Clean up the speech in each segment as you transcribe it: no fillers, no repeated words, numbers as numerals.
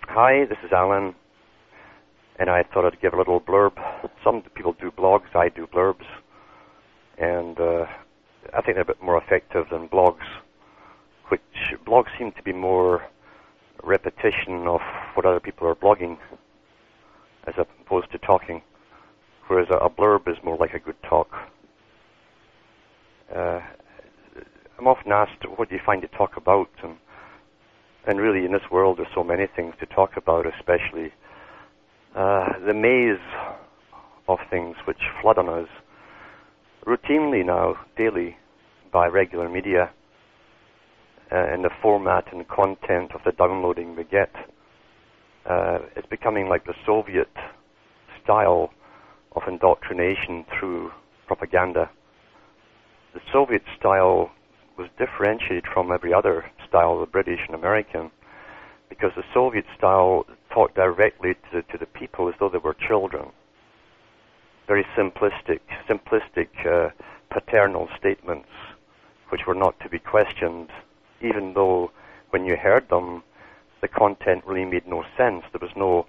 Hi, this is Alan, and I thought I'd give a little blurb. Some people do blogs, I do blurbs, and I think they're a bit more effective than blogs, which blogs seem to be more repetition of what other people are blogging as opposed to talking, whereas a blurb is more like a good talk. I'm often asked, what do you find to talk about? And really, in this world, there's so many things to talk about, especially the maze of things which flood on us routinely now, daily, by regular media, and the format and content of the downloading we get. It's becoming like the Soviet style of indoctrination through propaganda. The Soviet style was differentiated from every other style, the British and American, because the Soviet style talked directly to the people as though they were children. Very simplistic paternal statements which were not to be questioned, even though when you heard them, the content really made no sense. There was no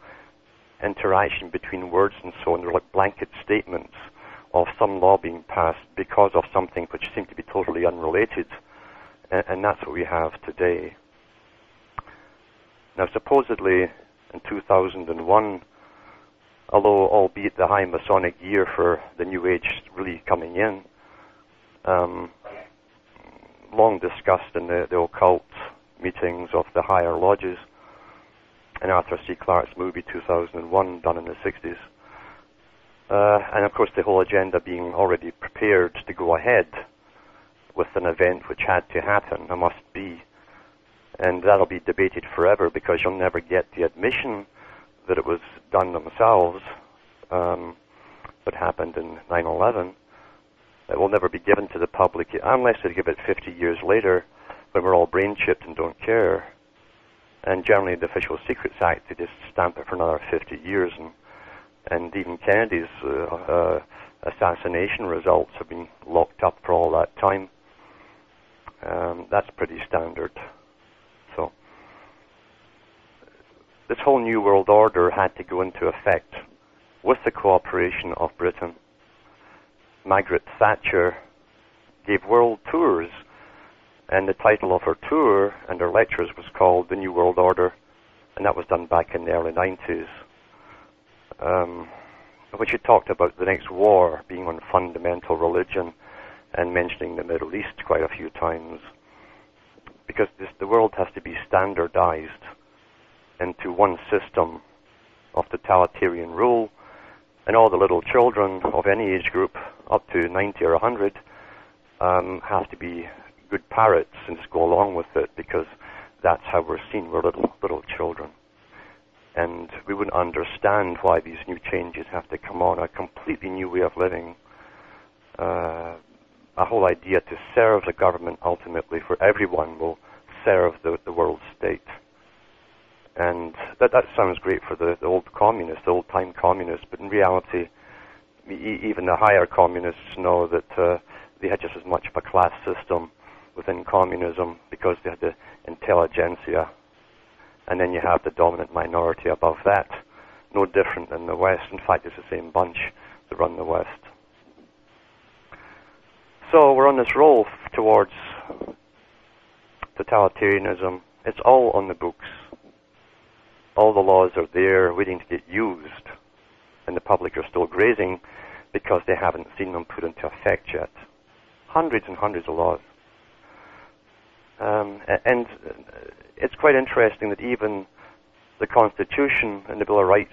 interaction between words and so on. They were like blanket statements of some law being passed because of something which seemed to be totally unrelated. And that's what we have today. Now, supposedly, in 2001, although albeit the high Masonic year for the New Age really coming in, long discussed in the occult meetings of the higher lodges, in Arthur C. Clarke's movie 2001, done in the 60s, and of course the whole agenda being already prepared to go ahead with an event which had to happen, and must be, and that'll be debated forever because you'll never get the admission that it was done themselves, what happened in 9/11. It will never be given to the public unless they give it 50 years later when we're all brain chipped and don't care. And generally the Official Secrets Act, they just stamp it for another 50 years, and even Kennedy's assassination results have been locked up for all that time. That's pretty standard. So this whole New World Order had to go into effect with the cooperation of Britain. Margaret Thatcher gave world tours, and the title of her tour and her lectures was called The New World Order, and that was done back in the early 90s. When she talked about the next war being on fundamental religion and mentioning the Middle East quite a few times, because the world has to be standardized into one system of totalitarian rule, and all the little children of any age group up to 90 or 100 have to be good parrots and just go along with it, because that's how we're seen. We're little children. And we wouldn't understand why these new changes have to come on, a completely new way of living, a whole idea to serve the government ultimately, for everyone will serve the world state. And that sounds great for the old communists, the old-time communists, but in reality, even the higher communists know that they had just as much of a class system within communism, because they had the intelligentsia, and then you have the dominant minority above that, no different than the West. In fact, it's the same bunch that run the West. So we're on this roll towards totalitarianism. It's all on the books. All the laws are there waiting to get used, and the public are still grazing because they haven't seen them put into effect yet. Hundreds and hundreds of laws. And it's quite interesting that even the Constitution and the Bill of Rights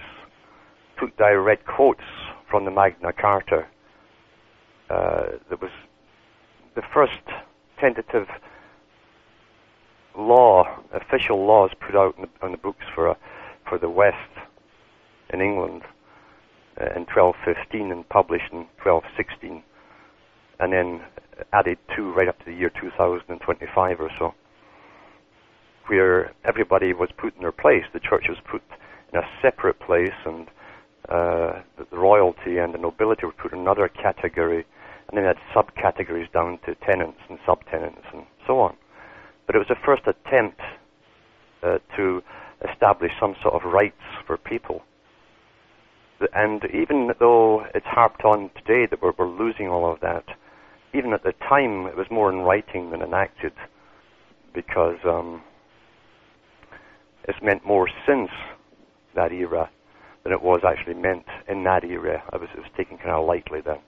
took direct quotes from the Magna Carta. There was the first tentative law, official laws put out on the books for the West in England in 1215 and published in 1216, and then added to right up to the year 2025 or so, where everybody was put in their place. The church was put in a separate place, and the royalty and the nobility were put in another category, and then had subcategories down to tenants and subtenants and so on. But it was the first attempt to establish some sort of rights for people. And even though it's harped on today that we're losing all of that, even at the time it was more in writing than enacted, because it's meant more since that era than it was actually meant in that era. It was taken kind of lightly then.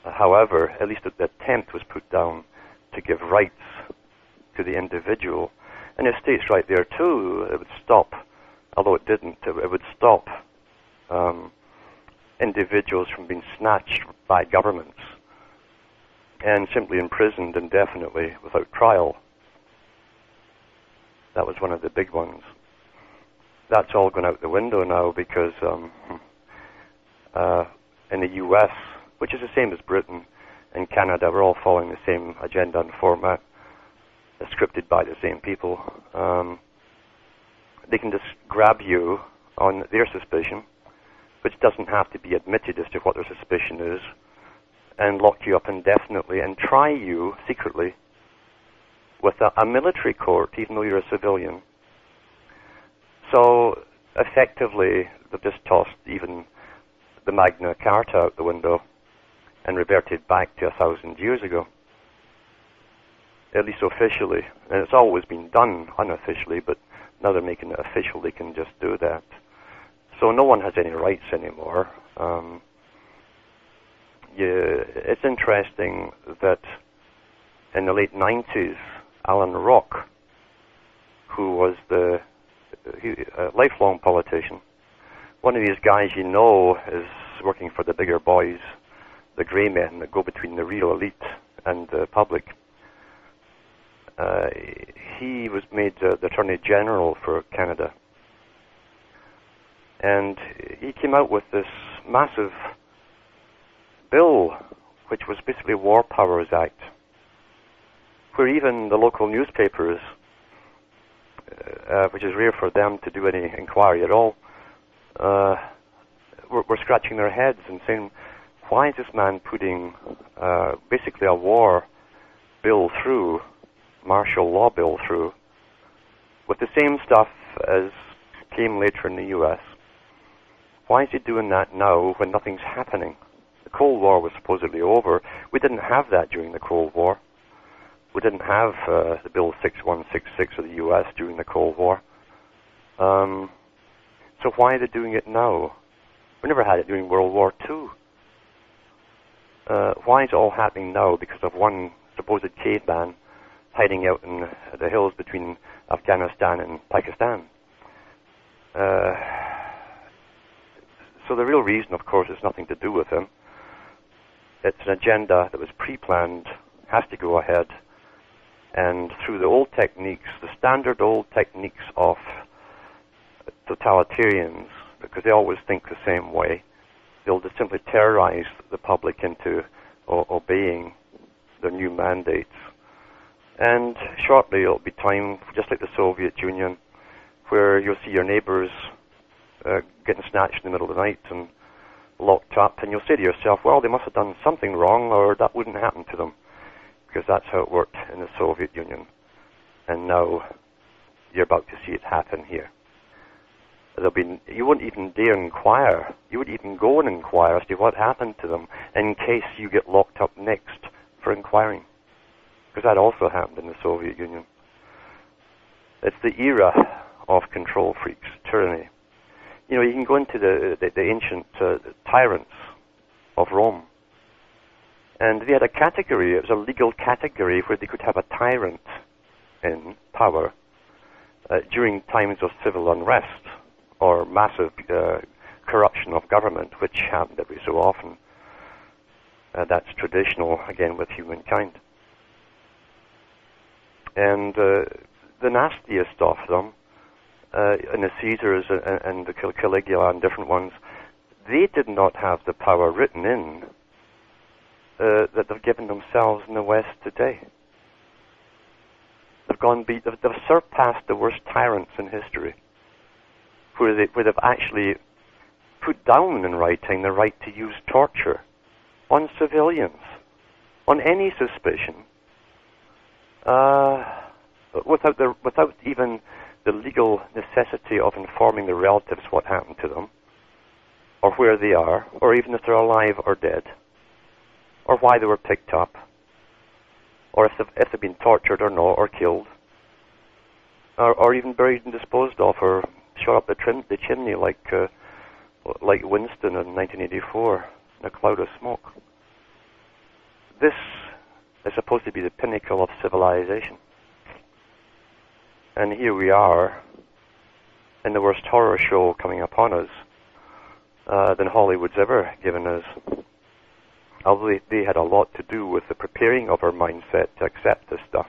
However, at least the attempt was put down to give rights to the individual. And it states right there too, it would stop, although it didn't, it would stop individuals from being snatched by governments and simply imprisoned indefinitely without trial. That was one of the big ones. That's all gone out the window now because in the US, which is the same as Britain and Canada, we're all following the same agenda and format, scripted by the same people. They can just grab you on their suspicion, which doesn't have to be admitted as to what their suspicion is, and lock you up indefinitely and try you secretly with a military court, even though you're a civilian. So effectively, they've just tossed even the Magna Carta out the window and reverted back to 1,000 years ago, at least officially. And it's always been done unofficially, but now they're making it official. They can just do that. So no one has any rights anymore. It's interesting that in the late 90s, Alan Rock, who was a lifelong politician, one of these guys you know is working for the bigger boys, the grey men that go between the real elite and the public. He was made the Attorney General for Canada. And he came out with this massive bill, which was basically War Powers Act, where even the local newspapers, which is rare for them to do any inquiry at all, were scratching their heads and saying, why is this man putting basically a war bill through, martial law bill through, with the same stuff as came later in the US? Why is he doing that now when nothing's happening? The Cold War was supposedly over. We didn't have that during the Cold War. We didn't have the Bill 6166 of the US during the Cold War. So why are they doing it now? We never had it during World War II. Why is it all happening now? Because of one supposed caveman hiding out in the hills between Afghanistan and Pakistan. So the real reason, of course, is nothing to do with him. It's an agenda that was pre-planned, has to go ahead, and through the old techniques, the standard old techniques of totalitarians, because they always think the same way, they'll just simply terrorize the public into obeying their new mandates. And shortly it'll be time, just like the Soviet Union, where you'll see your neighbors getting snatched in the middle of the night and locked up, and you'll say to yourself, well, they must have done something wrong, or that wouldn't happen to them, because that's how it worked in the Soviet Union. And now you're about to see it happen here. You wouldn't even dare inquire. You wouldn't even go and inquire as to what happened to them in case you get locked up next for inquiring, because that also happened in the Soviet Union. It's the era of control freaks, tyranny. You know, you can go into the ancient tyrants of Rome, and they had a category, it was a legal category where they could have a tyrant in power during times of civil unrest or massive corruption of government, which happened every so often. That's traditional, again, with humankind. And the nastiest of them, and the Caesars and the Caligula and different ones, they did not have the power written in that they've given themselves in the West today. They've surpassed the worst tyrants in history, where they've actually put down in writing the right to use torture on civilians, on any suspicion, without even the legal necessity of informing their relatives what happened to them, or where they are, or even if they're alive or dead, or why they were picked up, or if they've been tortured or not, or killed, or even buried and disposed of, or shot up the chimney like Winston in 1984 in a cloud of smoke. This is supposed to be the pinnacle of civilization. And here we are in the worst horror show coming upon us than Hollywood's ever given us. Although they had a lot to do with the preparing of our mindset to accept this stuff.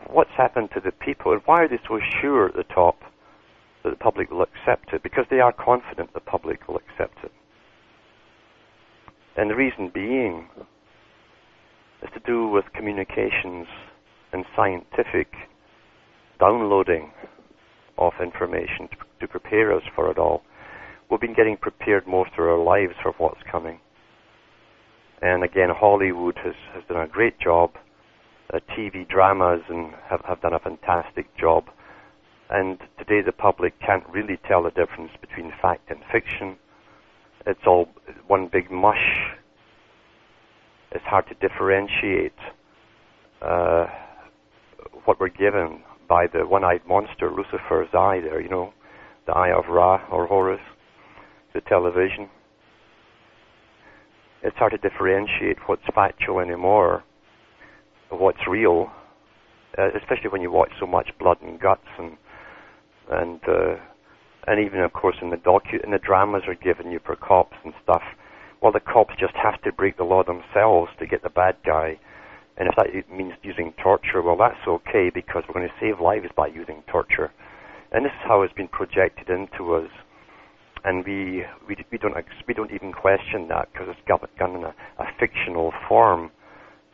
What's happened to the people, and why are they so sure at the top that the public will accept it? Because they are confident the public will accept it. And the reason being is to do with communications and scientific downloading of information to prepare us for it all. We've been getting prepared most of our lives for what's coming. And again, Hollywood has done a great job. TV dramas and have done a fantastic job. And today the public can't really tell the difference between fact and fiction. It's all one big mush. It's hard to differentiate what we're given by the one-eyed monster, Lucifer's eye there, you know, the eye of Ra or Horus, the television. It's hard to differentiate what's factual anymore, what's real, especially when you watch so much blood and guts and even of course in the dramas are given you for cops and stuff. Well, the cops just have to break the law themselves to get the bad guy. And if that means using torture, well, that's okay, because we're going to save lives by using torture. And this is how it's been projected into us. And we don't even question that, because it's done in a fictional form.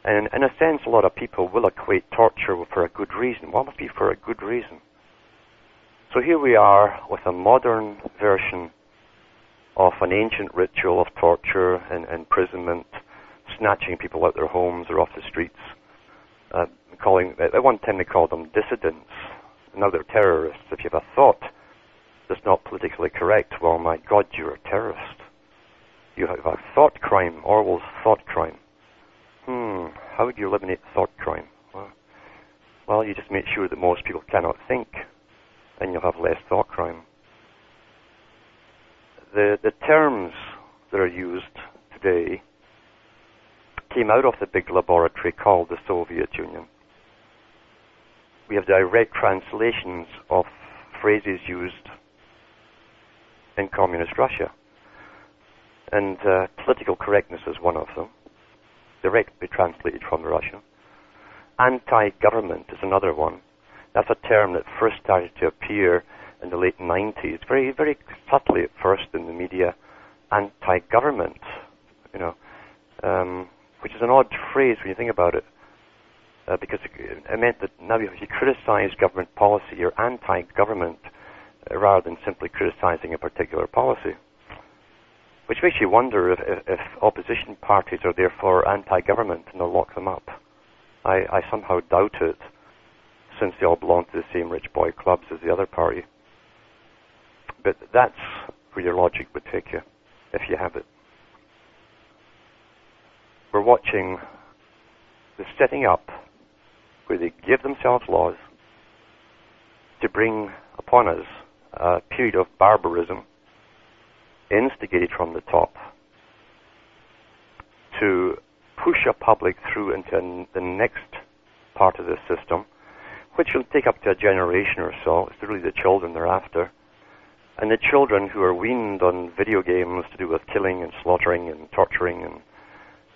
And in a sense, a lot of people will equate torture for a good reason. Well, it must be for a good reason. So here we are with a modern version of an ancient ritual of torture and imprisonment, snatching people out their homes or off the streets. At one time they called them dissidents. Now they're terrorists. If you have a thought that's not politically correct, well, my God, you're a terrorist. You have a thought crime, Orwell's thought crime. How would you eliminate thought crime? Well, you just make sure that most people cannot think, and you'll have less thought crime. The terms that are used today came out of the big laboratory called the Soviet Union. We have direct translations of phrases used in communist Russia. And political correctness is one of them, directly translated from Russian. Anti-government is another one. That's a term that first started to appear in the late 90s, very, very subtly at first in the media. Anti-government, you know, which is an odd phrase when you think about it, because it meant that now if you criticize government policy, you're anti-government rather than simply criticizing a particular policy. Which makes you wonder if opposition parties are therefore anti-government and they'll lock them up. I somehow doubt it, since they all belong to the same rich boy clubs as the other party. But that's where your logic would take you, if you have it. We're watching the setting up where they give themselves laws to bring upon us a period of barbarism instigated from the top to push a public through into the next part of the system, which will take up to a generation or so. It's really the children they're after. And the children who are weaned on video games to do with killing and slaughtering and torturing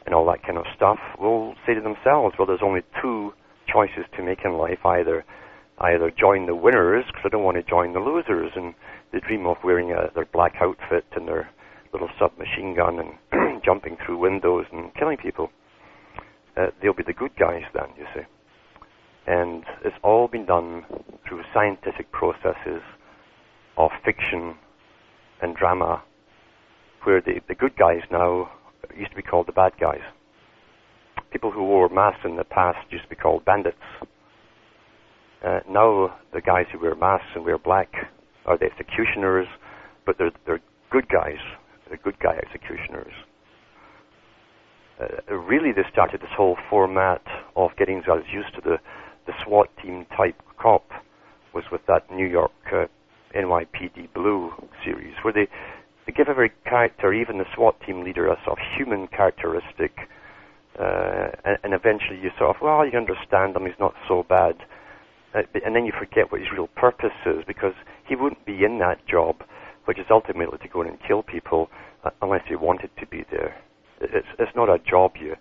and all that kind of stuff will say to themselves, well, there's only two choices to make in life, either join the winners, because I don't want to join the losers, and they dream of wearing their black outfit and their little submachine gun and jumping through windows and killing people. They'll be the good guys then, you see. And it's all been done through scientific processes of fiction and drama, where the good guys now used to be called the bad guys. People who wore masks in the past used to be called bandits. Now the guys who wear masks and wear black are the executioners, but they're good guys. They're good guy executioners. Really, they started this whole format of getting us used to the SWAT team type cop was with that New York NYPD Blue series, where they give every character, even the SWAT team leader, a sort of human characteristic, and eventually you sort of, well, you understand him, he's not so bad. And then you forget what his real purpose is, because he wouldn't be in that job, which is ultimately to go in and kill people, unless he wanted to be there. It's not a job you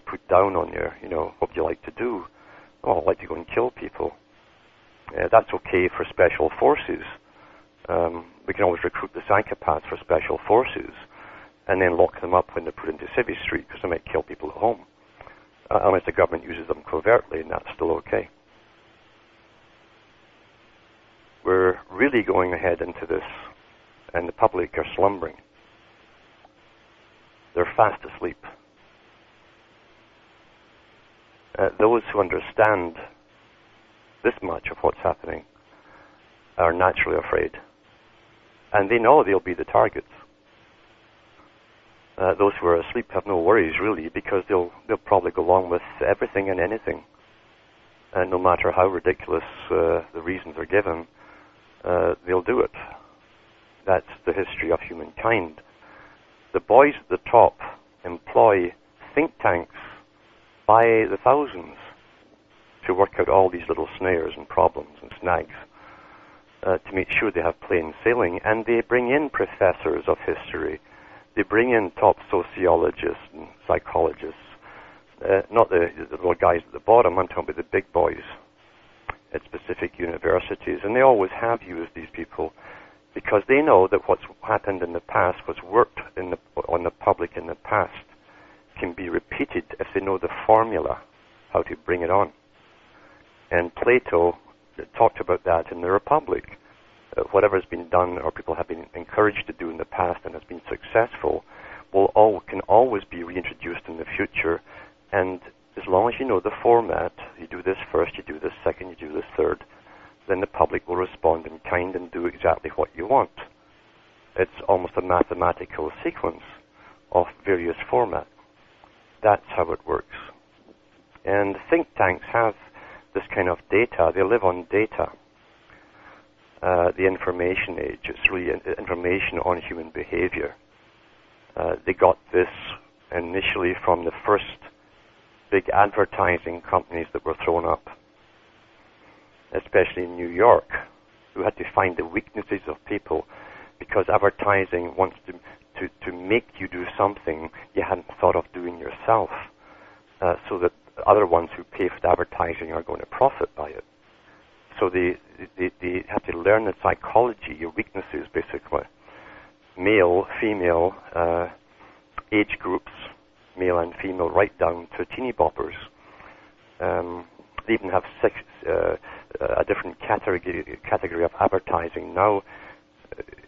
put down on your, what do you like to do? Oh, I like to go and kill people. That's okay for special forces. We can always recruit the psychopaths for special forces and then lock them up when they're put into Civvy Street, because they might kill people at home. Unless the government uses them covertly, and that's still okay. We're really going ahead into this, and the public are slumbering. They're fast asleep. Those who understand this much of what's happening are naturally afraid. And they know they'll be the targets. Those who are asleep have no worries, really, because they'll probably go along with everything and anything. And no matter how ridiculous the reasons are given, they'll do it. That's the history of humankind. The boys at the top employ think tanks by the thousands to work out all these little snares and problems and snags to make sure they have plain sailing. And they bring in professors of history. They bring in top sociologists and psychologists. Not the little guys at the bottom, I'm talking about the big boys at specific universities. And they always have used these people because they know that what's happened in the past, what's worked on the public in the past, can be repeated if they know the formula, how to bring it on. And Plato talked about that in the Republic. Whatever has been done or people have been encouraged to do in the past and has been successful can always be reintroduced in the future. And as long as you know the format, you do this first, you do this second, you do this third, then the public will respond in kind and do exactly what you want. It's almost a mathematical sequence of various formats. That's how it works. And think tanks have this kind of data. They live on data. The information age, it's really information on human behavior. They got this initially from the first big advertising companies that were thrown up, especially in New York, who had to find the weaknesses of people because advertising wants to make you do something you hadn't thought of doing yourself, so that other ones who pay for the advertising are going to profit by it. So they have to learn the psychology, your weaknesses basically. Male, female, age groups, male and female, right down to teeny boppers. They even have a different category of advertising now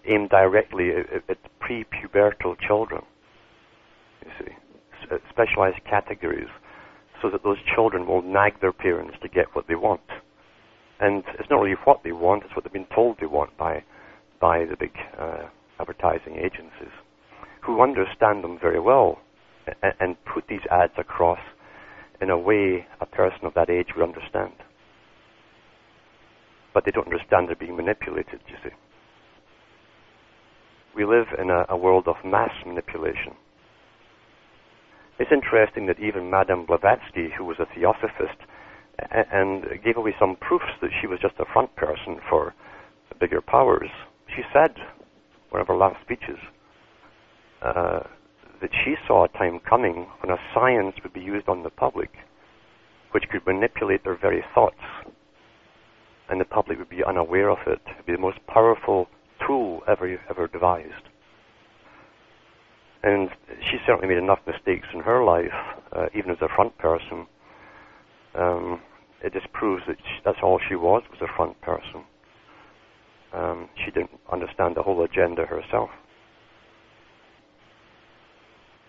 aimed directly at pre-pubertal children. You see, specialized categories, so that those children will nag their parents to get what they want. And it's not really what they want, it's what they've been told they want by the big advertising agencies, who understand them very well and put these ads across in a way a person of that age would understand. But they don't understand they're being manipulated, you see. We live in a world of mass manipulation. It's interesting that even Madame Blavatsky, who was a theosophist, and gave away some proofs that she was just a front person for the bigger powers. She said, one of her last speeches, that she saw a time coming when a science would be used on the public, which could manipulate their very thoughts, and the public would be unaware of it. It would be the most powerful tool ever devised. And she certainly made enough mistakes in her life, even as a front person. It just proves that that's all she was a front person. She didn't understand the whole agenda herself.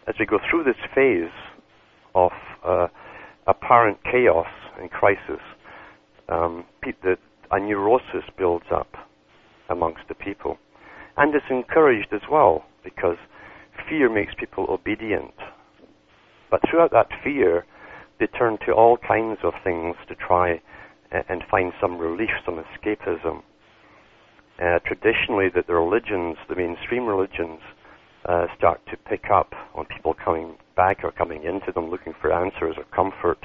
As we go through this phase of apparent chaos and crisis, a neurosis builds up amongst the people. And it's encouraged as well, because fear makes people obedient. But throughout that fear, they turn to all kinds of things to try and find some relief, some escapism. Traditionally, the religions, the mainstream religions, start to pick up on people coming back or coming into them looking for answers or comfort,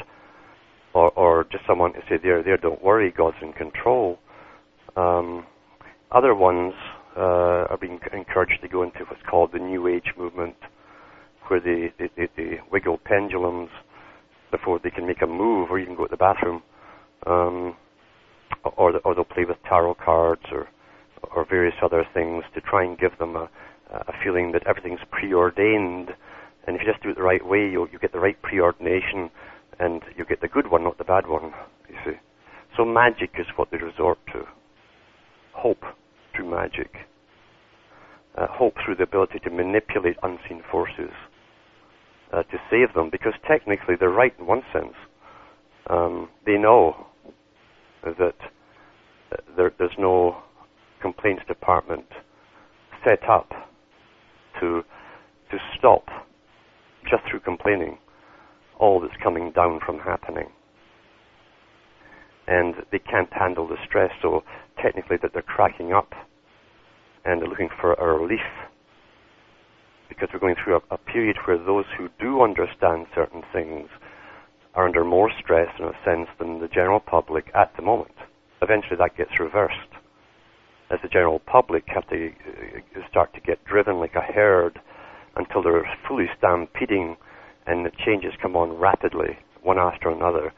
or just someone to say, there, don't worry, God's in control. Other ones are being encouraged to go into what's called the New Age movement, where they wiggle pendulums before they can make a move or even go to the bathroom, or they'll play with tarot cards or various other things to try and give them a feeling that everything's preordained, and if you just do it the right way, you get the right preordination, and you get the good one, not the bad one, you see. So magic is what they resort to. Hope through magic. Hope through the ability to manipulate unseen forces to save them, because technically they're right in one sense. They know that there's no complaints department set up to stop, just through complaining, all that's coming down from happening. And they can't handle the stress, so technically that they're cracking up and they're looking for a relief, because we're going through a period where those who do understand certain things are under more stress, in a sense, than the general public at the moment. Eventually that gets reversed, as the general public have to start to get driven like a herd until they're fully stampeding and the changes come on rapidly, one after another.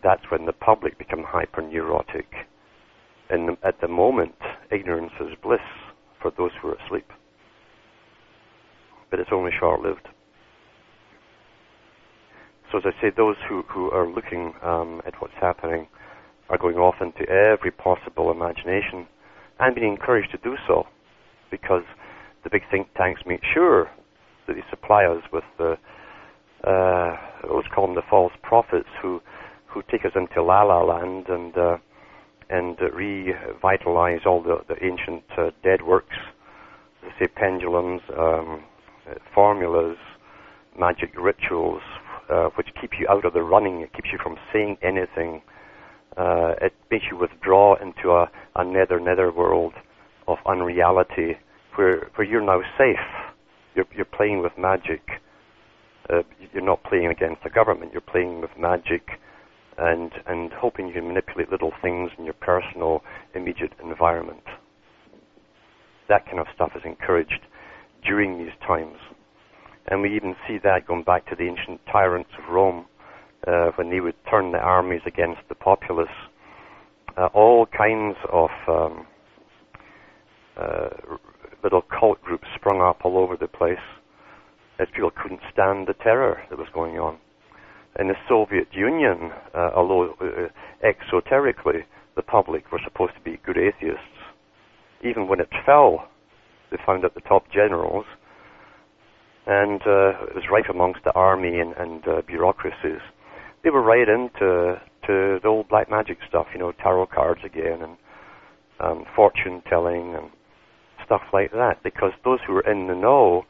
That's when the public become hyper-neurotic. And at the moment, ignorance is bliss for those who are asleep. But it's only short-lived. So as I say, those who are looking at what's happening are going off into every possible imagination, and being encouraged to do so, because the big think tanks make sure that they supply us with let's call them the false prophets, who take us into la-la land and revitalize all the ancient dead works, say pendulums, formulas, magic rituals, which keep you out of the running. It keeps you from saying anything. It makes you withdraw into a nether world of unreality, where you're now safe. You're playing with magic. You're not playing against the government. You're playing with magic, and hoping you can manipulate little things in your personal, immediate environment. That kind of stuff is encouraged during these times. And we even see that going back to the ancient tyrants of Rome, when they would turn the armies against the populace. All kinds of little cult groups sprung up all over the place, as people couldn't stand the terror that was going on. In the Soviet Union, although exoterically the public were supposed to be good atheists, even when it fell, they found out the top generals, and it was rife amongst the army and bureaucracies. They were right into the old black magic stuff, tarot cards again, and fortune telling and stuff like that, because those who are in the know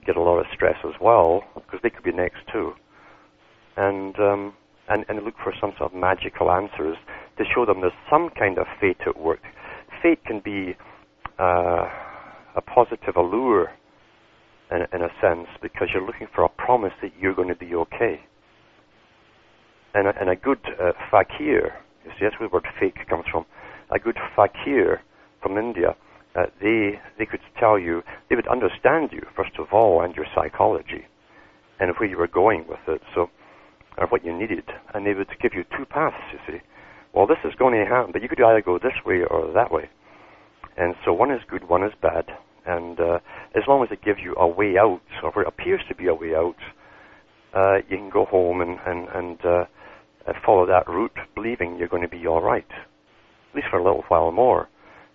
get a lot of stress as well, because they could be next too. And look for some sort of magical answers to show them there's some kind of fate at work. Fate can be a positive allure, in a sense, because you're looking for a promise that you're going to be okay. And a good fakir, you see, that's where the word fake comes from. A good fakir from India, they could tell you, they would understand you, first of all, and your psychology, and where you were going with it, or what you needed. And they would give you two paths, you see. Well, this is going to happen, but you could either go this way or that way. And so one is good, one is bad. And as long as it gives you a way out, or where it appears to be a way out, you can go home and follow that route, believing you're going to be all right, at least for a little while more,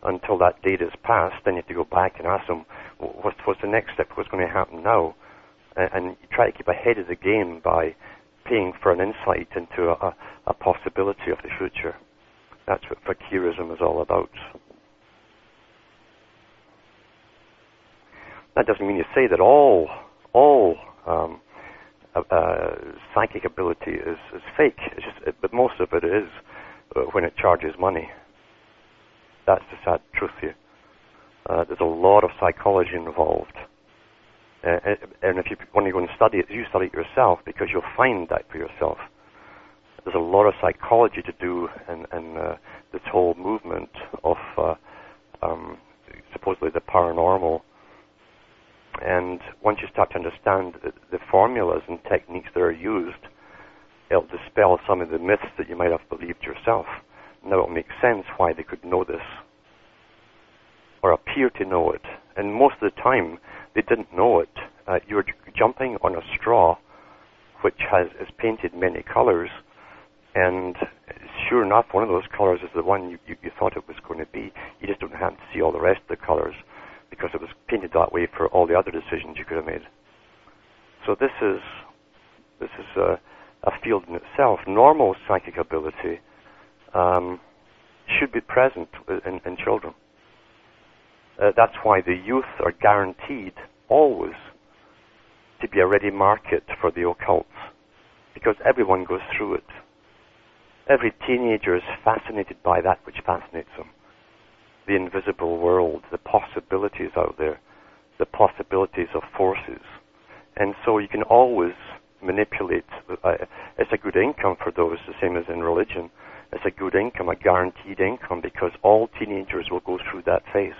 until that date is passed. Then you have to go back and ask them, what's the next step, what's going to happen now? And you try to keep ahead of the game by paying for an insight into a possibility of the future. That's what fakirism is all about. That doesn't mean you say that all psychic ability is fake. It's just, but most of it is when it charges money. That's the sad truth here. There's a lot of psychology involved. And if you want to go and study it, you study it yourself, because you'll find that for yourself. There's a lot of psychology to do in this whole movement of supposedly the paranormal. And once you start to understand the formulas and techniques that are used, it'll dispel some of the myths that you might have believed yourself. Now it'll make sense why they could know this, or appear to know it. And most of the time, they didn't know it. You're jumping on a straw which is painted many colors, and sure enough, one of those colors is the one you thought it was going to be. You just don't have to see all the rest of the colors, because it was painted that way for all the other decisions you could have made. So this is a field in itself. Normal psychic ability should be present in children. That's why the youth are guaranteed always to be a ready market for the occult, because everyone goes through it. Every teenager is fascinated by that which fascinates them. The invisible world, the possibilities out there, the possibilities of forces. And so you can always manipulate. It's a good income for those, the same as in religion. It's a good income, a guaranteed income, because all teenagers will go through that phase.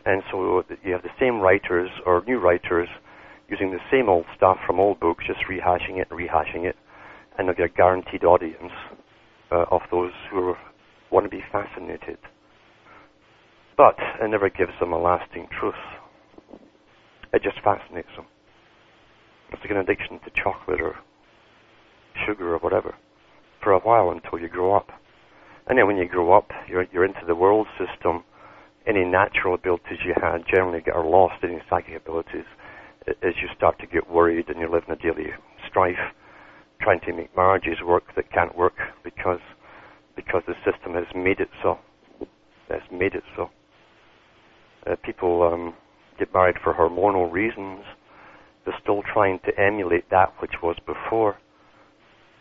And so you have the same writers or new writers using the same old stuff from old books, just rehashing it, and they'll get a guaranteed audience of those who want to be fascinated. But it never gives them a lasting truth. It just fascinates them. It's like an addiction to chocolate or sugar or whatever for a while until you grow up. And then when you grow up, you're into the world system. Any natural abilities you had generally are lost, any psychic abilities, as you start to get worried and you live in a daily strife, trying to make marriages work that can't work because the system has made it so. It's made it so. People get married for hormonal reasons. They're still trying to emulate that which was before,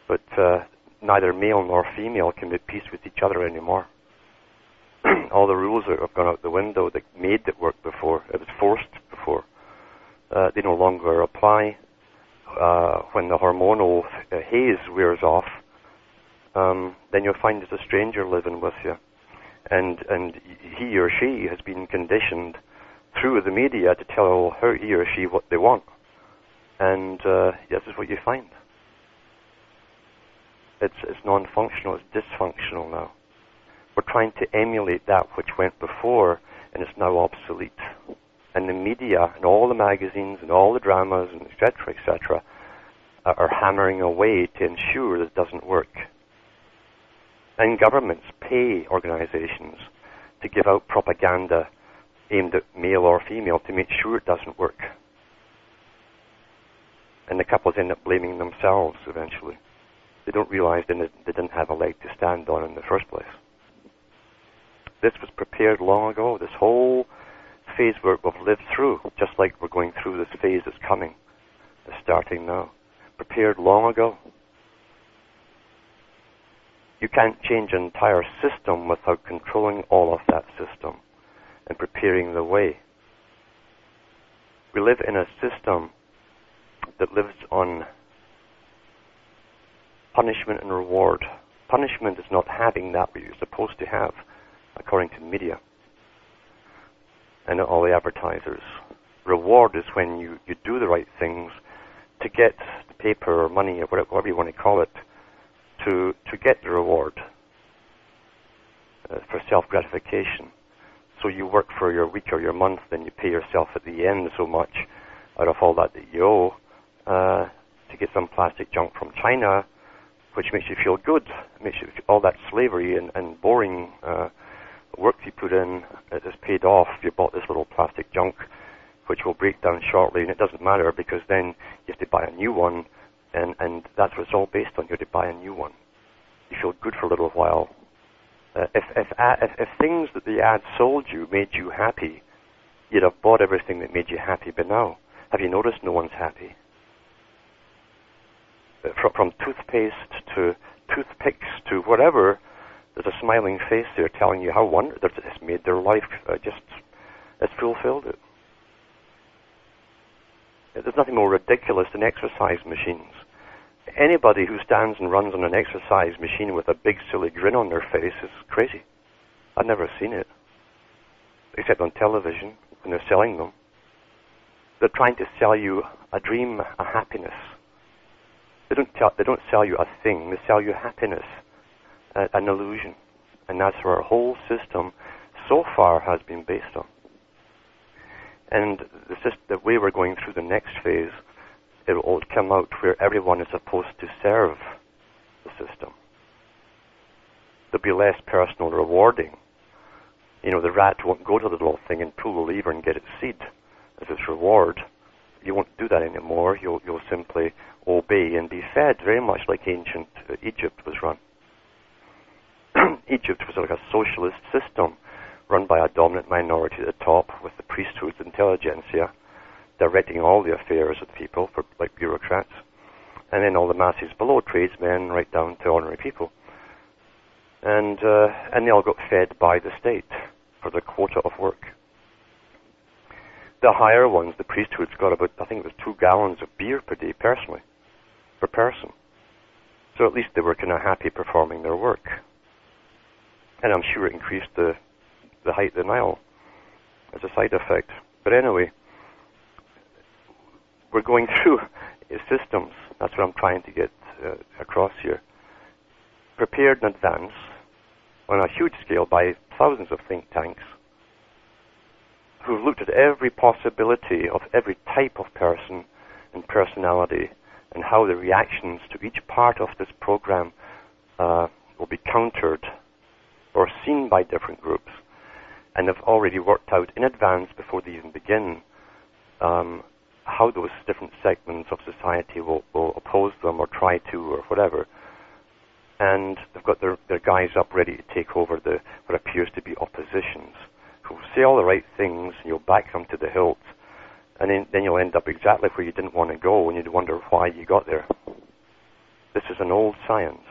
but neither male nor female can be at peace with each other anymore. All the rules have gone out the window that made it work before. It was forced before. They no longer apply. When the hormonal haze wears off, then you'll find there's a stranger living with you. And he or she has been conditioned through the media to tell he or she what they want. And this is what you find. It's non-functional, it's dysfunctional now. We're trying to emulate that which went before, and it's now obsolete. And the media and all the magazines and all the dramas and et cetera, are hammering away to ensure that it doesn't work. And governments pay organizations to give out propaganda aimed at male or female to make sure it doesn't work. And the couples end up blaming themselves eventually. They don't realize they didn't have a leg to stand on in the first place. This was prepared long ago. This whole phase we've lived through, just like we're going through this phase that's coming, is starting now. Prepared long ago. You can't change an entire system without controlling all of that system and preparing the way. We live in a system that lives on punishment and reward. Punishment is not having that which you're supposed to have, according to the media and all the advertisers. Reward is when you do the right things to get the paper or money or whatever you want to call it, to get the reward for self-gratification. So you work for your week or your month, then you pay yourself at the end so much out of all that you owe to get some plastic junk from China, which makes you feel good. It makes you all that slavery and boring work you put in is paid off. You bought this little plastic junk, which will break down shortly, and it doesn't matter because then you have to buy a new one, and that's what it's all based on. You have to buy a new one. You feel good for a little while. If things that the ad sold you made you happy, you'd have bought everything that made you happy. But now, have you noticed no one's happy? From toothpaste to toothpicks to whatever, there's a smiling face there telling you how wonderful it's made their life. It's fulfilled it. There's nothing more ridiculous than exercise machines. Anybody who stands and runs on an exercise machine with a big silly grin on their face is crazy. I've never seen it, except on television when they're selling them. They're trying to sell you a dream, a happiness. They don't sell you a thing. They sell you happiness, an illusion, and that's where our whole system so far has been based on. And the way we're going through the next phase, it will come out where everyone is supposed to serve the system. There'll be less personal rewarding. You know, the rat won't go to the little thing and pull the lever and get its seed as its reward. You won't do that anymore. You'll simply obey and be fed, very much like ancient Egypt was run. Egypt was like a socialist system run by a dominant minority at the top with the priesthoods, intelligentsia, directing all the affairs of the people, like bureaucrats, and then all the masses below, tradesmen, right down to ordinary people. And they all got fed by the state for their quota of work. The higher ones, the priesthoods, got about, I think it was 2 gallons of beer per day, personally, per person. So at least they were kind of happy performing their work. And I'm sure it increased the height of the Nile as a side effect. But anyway, we're going through systems. That's what I'm trying to get across here. Prepared in advance on a huge scale by thousands of think tanks who've looked at every possibility of every type of person and personality and how the reactions to each part of this program will be countered or seen by different groups. And they've already worked out in advance, before they even begin, how those different segments of society will oppose them or try to or whatever. And they've got their guys up ready to take over what appears to be oppositions, who say all the right things, and you'll back them to the hilt, and then you'll end up exactly where you didn't want to go, and you'd wonder why you got there. This is an old science,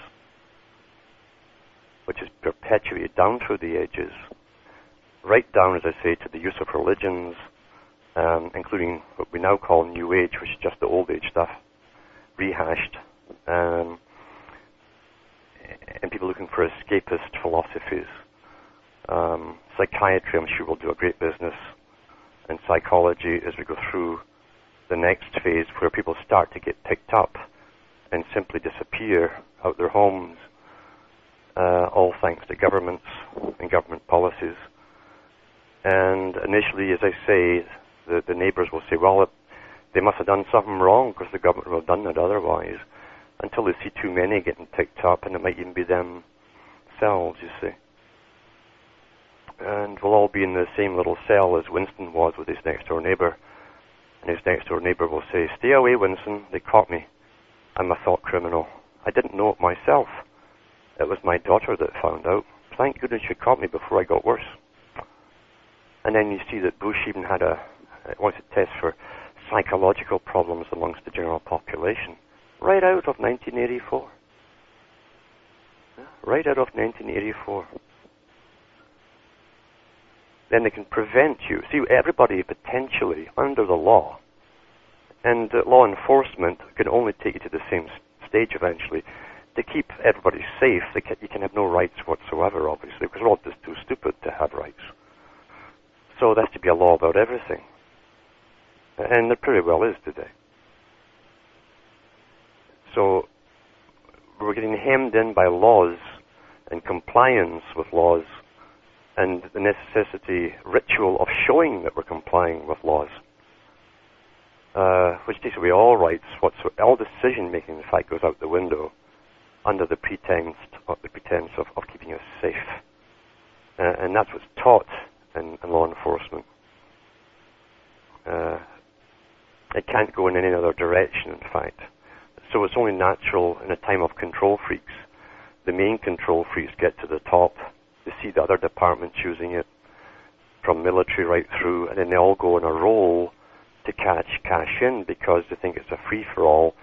which is perpetuated down through the ages, right down, as I say, to the use of religions, including what we now call New Age, which is just the old age stuff, rehashed, and people looking for escapist philosophies. Psychiatry, I'm sure, will do a great business, and psychology as we go through the next phase where people start to get picked up and simply disappear out their homes, all thanks to governments and government policies. And initially, as I say, the neighbors will say, well, they must have done something wrong because the government would have done it otherwise, until they see too many getting picked up, and it might even be themselves, you see. And we'll all be in the same little cell as Winston was with his next-door neighbor. And his next-door neighbor will say, stay away, Winston, they caught me. I'm a thought criminal. I didn't know it myself. It was my daughter that found out. Thank goodness she caught me before I got worse. And then you see that Bush even wants to test for psychological problems amongst the general population. Right out of 1984. Yeah, right out of 1984. Then they can prevent you. See, everybody potentially under the law, and law enforcement can only take you to the same stage eventually. To keep everybody safe, you can have no rights whatsoever, obviously, because we're all just too stupid to have rights. So there has to be a law about everything. And there pretty well is today. So we're getting hemmed in by laws and compliance with laws, and the necessity, ritual of showing that we're complying with laws, which takes away all rights, all decision-making, in fact, goes out the window under the pretense of keeping us safe. And that's what's taught in law enforcement. It can't go in any other direction, in fact. So it's only natural in a time of control freaks the main control freaks get to the top. They see the other departments using it, from military right through, and then they all go on a roll to cash in because they think it's a free-for-all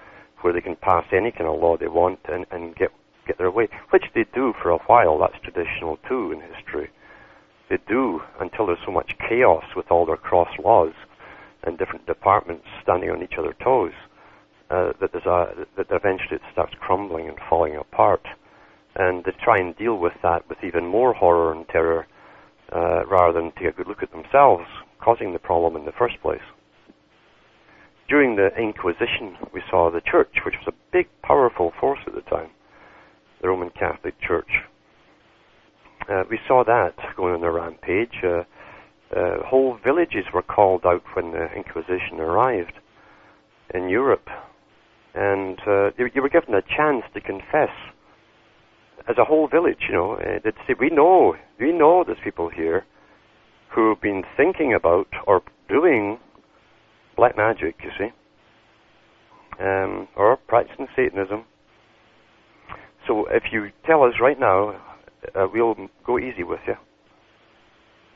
where they can pass any kind of law they want and get their way, which they do for a while. That's traditional too in history. They do until there's so much chaos with all their cross laws and different departments standing on each other's toes that eventually it starts crumbling and falling apart. And they try and deal with that with even more horror and terror rather than take a good look at themselves causing the problem in the first place. During the Inquisition, we saw the Church, which was a big, powerful force at the time, the Roman Catholic Church. We saw that going on a rampage. Whole villages were called out when the Inquisition arrived in Europe, and you were given a chance to confess as a whole village. They'd say, we know there's people here who've been thinking about or doing black magic, you see, or practicing Satanism. So if you tell us right now, we'll go easy with you.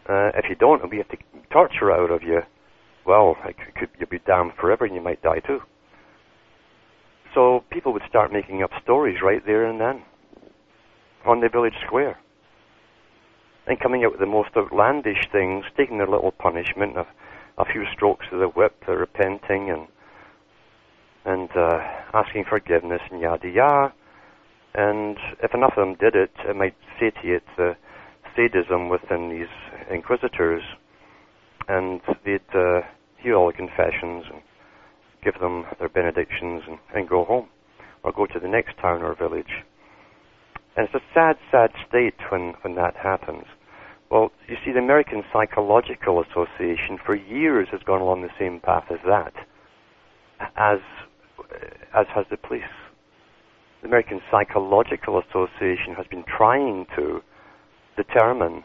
If you don't, and we have to torture out of you, well, you'll be damned forever and you might die too. So people would start making up stories right there and then on the village square and coming out with the most outlandish things, taking their little punishment of a few strokes of the whip, repenting and asking forgiveness and yada yada. And if enough of them did it, it might satiate the sadism within these inquisitors, and they'd hear all the confessions and give them their benedictions and go home, or go to the next town or village. And it's a sad, sad state when that happens. Well, you see, the American Psychological Association for years has gone along the same path as that, as has the police. The American Psychological Association has been trying to determine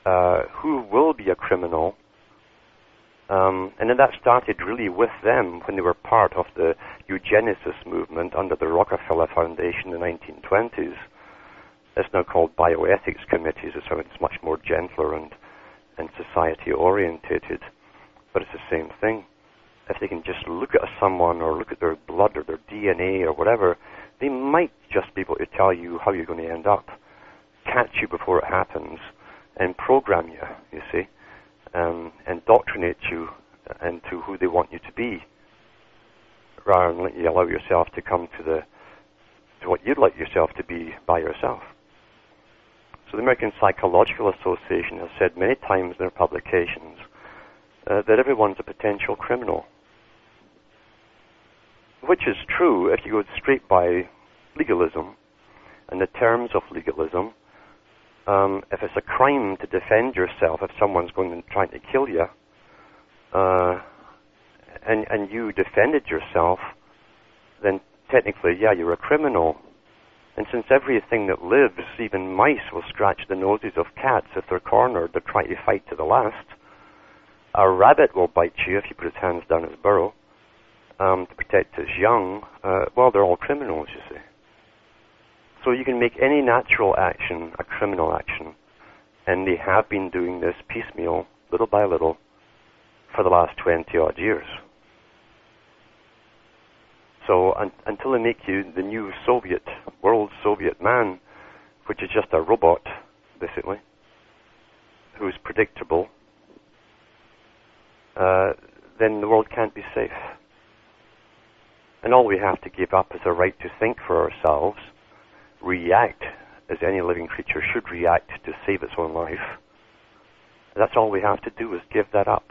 who will be a criminal, and then that started really with them when they were part of the eugenicist movement under the Rockefeller Foundation in the 1920s. It's now called bioethics committees. It's much more gentler and society-orientated, but it's the same thing. If they can just look at someone or look at their blood or their DNA or whatever, they might just be able to tell you how you're going to end up, catch you before it happens, and program you, you see, indoctrinate you into who they want you to be, rather than let you allow yourself to come to what you'd like yourself to be by yourself. So the American Psychological Association has said many times in their publications that everyone's a potential criminal, which is true if you go straight by legalism and the terms of legalism. If it's a crime to defend yourself, if someone's trying to kill you, and you defended yourself, then technically, yeah, you're a criminal. And since everything that lives, even mice, will scratch the noses of cats if they're cornered, they're trying to fight to the last. A rabbit will bite you if you put his hands down his burrow to protect his young. Well, they're all criminals, you see. So you can make any natural action a criminal action, and they have been doing this piecemeal, little by little, for the last 20-odd years. So until they make you the new world Soviet man, which is just a robot, basically, who's predictable, then the world can't be safe. And all we have to give up is the right to think for ourselves, react as any living creature should react to save its own life. That's all we have to do, is give that up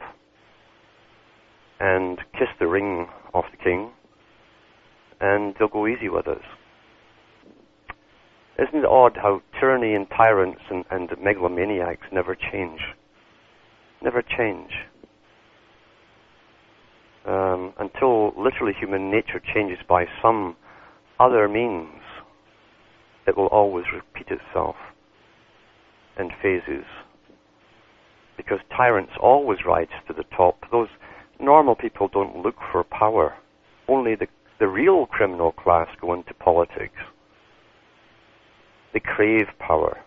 and kiss the ring of the king, and they'll go easy with us. Isn't it odd how tyranny and tyrants and megalomaniacs never change? Never change. Until literally human nature changes by some other means, it will always repeat itself in phases. Because tyrants always rise to the top. Those normal people don't look for power. Only the real criminal class go into politics. They crave power.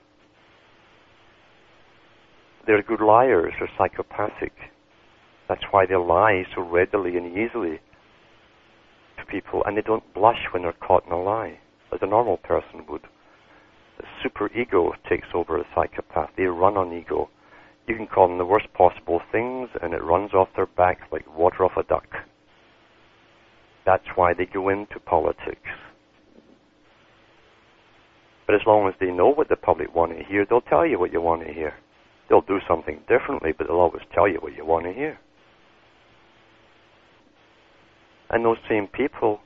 They're good liars. They're psychopathic. That's why they lie so readily and easily to people, and they don't blush when they're caught in a lie, as a normal person would. The super ego takes over a psychopath. They run on ego. You can call them the worst possible things, and it runs off their back like water off a duck. That's why they go into politics. But as long as they know what the public want to hear, they'll tell you what you want to hear. They'll do something differently, but they'll always tell you what you want to hear. And those same people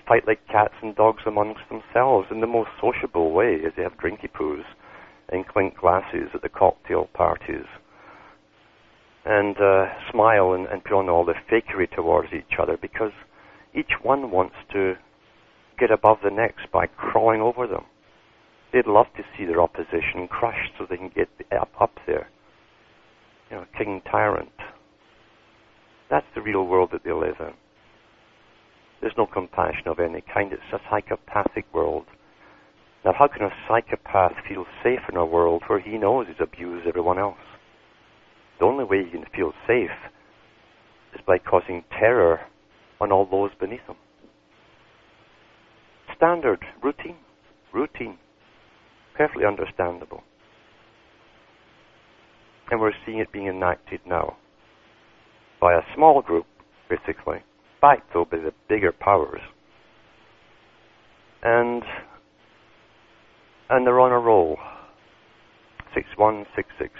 fight like cats and dogs amongst themselves in the most sociable way, as they have drinky-poos and clink glasses at the cocktail parties and smile and put on all the fakery towards each other, because each one wants to get above the next by crawling over them. They'd love to see their opposition crushed so they can get up there. You know, king tyrant. That's the real world that they live in. There's no compassion of any kind. It's a psychopathic world. Now, how can a psychopath feel safe in a world where he knows he's abused everyone else? The only way he can feel safe is by causing terror on all those beneath him. Standard, routine. Perfectly understandable. And we're seeing it being enacted now by a small group, basically, backed though by the bigger powers. And they're on a roll. 6166.